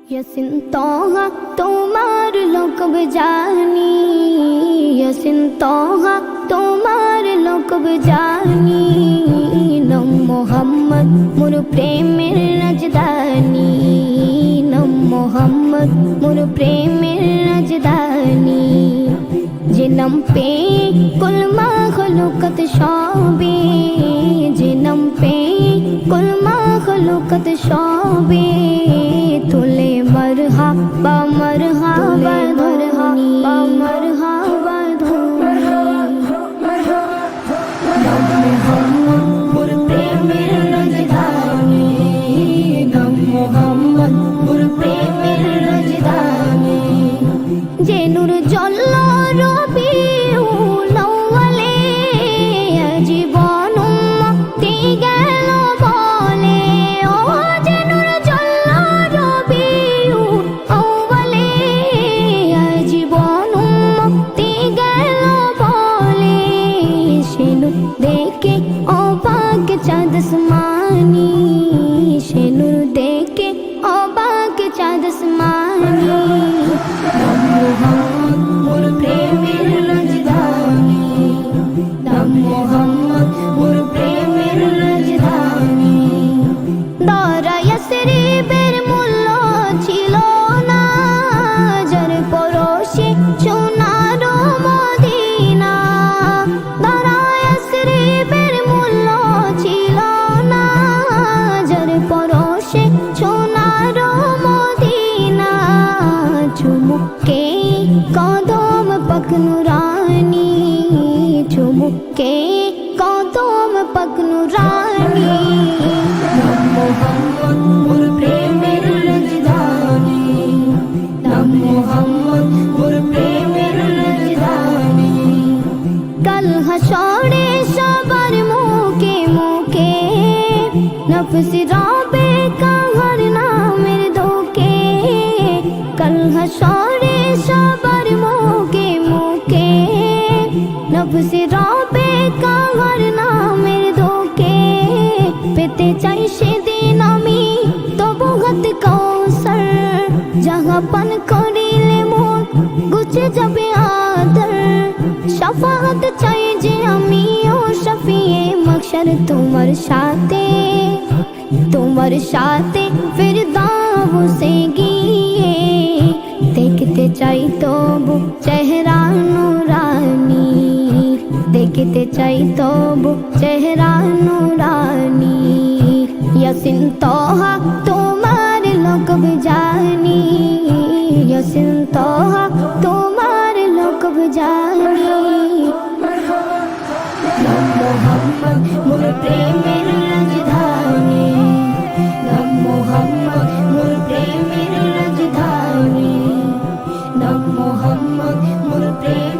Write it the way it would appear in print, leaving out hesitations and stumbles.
यसिन तोहा तुम्हार लोकब जानी, यसिन तोहा तुम्हार लोकब जानी। नम मोहम्मद मोर प्रेमेर राजधानी, नम मोहम्मद मोर प्रेमेर राजधानी। जे नम पे कुल माखलूकत शोभे, जे नम पे कुल माखलूकत शोभे। तुले मरहबा मरहबा मरहबा मरहबा नम मोहम्मद मोर प्रेमेर राजधानी, नम मोहम्मद मोर प्रेमेर राजधानी। जे नूर जल्लो रबिउल अव्वले জীবন মুক্তি গেল বলে। ও যে নূর জল্লো রবিউল আউয়ালে জীবন মুক্তি গেল বলে। সে নূর দেখে অবাক চাঁদ আসমানি, সে নূর দেখে অবাক চাঁদ আসমানি। নম মোহাম্মদ মোর প্রেমের রাজধানী, নম মোহাম্মদ মোর প্রেমের রাজধানী। দরা ইয়াসরিবের মূল্য ছিল না, যার পরশে সোনার মদিনা। দরা ইয়াসরিবের মূল্য ছিল না, যার পরশে সোনার মদিনা। চুমুকে কদম পাক নুরানি, চুমুকে কদম পাক নুরানি। নম মোহাম্মদ মোর প্রেমের রাজধানী, নম মোহাম্মদ মোর প্রেমের রাজধানী। কাল হাসরে সবার মুখে মুখে নফস রবে কাহার নামের ধোকে। কাল হাসরে সবার মুখে মুখে নফস রবে কাহার নামের ধোকে। পেতে চাই সেদিন আমি তবু হাত কৌসর, যাহা পান করিলে মোর গুছে যাবে আদর। শাফাআত চাই যে আমি ও শফিয়ে মাহশর তোমার সাথে, তোমার সাথে ফিরদাউসে গিয়ে। দেখতে চাই তবু চেহারা নুরানি, দেখতে চাই তবু চেহারা নুরানি। ইয়াসিন তোহা তোমার লোকব জানি, ইয়াসিন তোহা তোমার লোকব জানি। নম মোহাম্মদ মোর প্রেমের রাজধানী, নম মোহাম্মদ মোর প্রেমের রাজধানী, নম মোহাম্মদ মোর প্রেম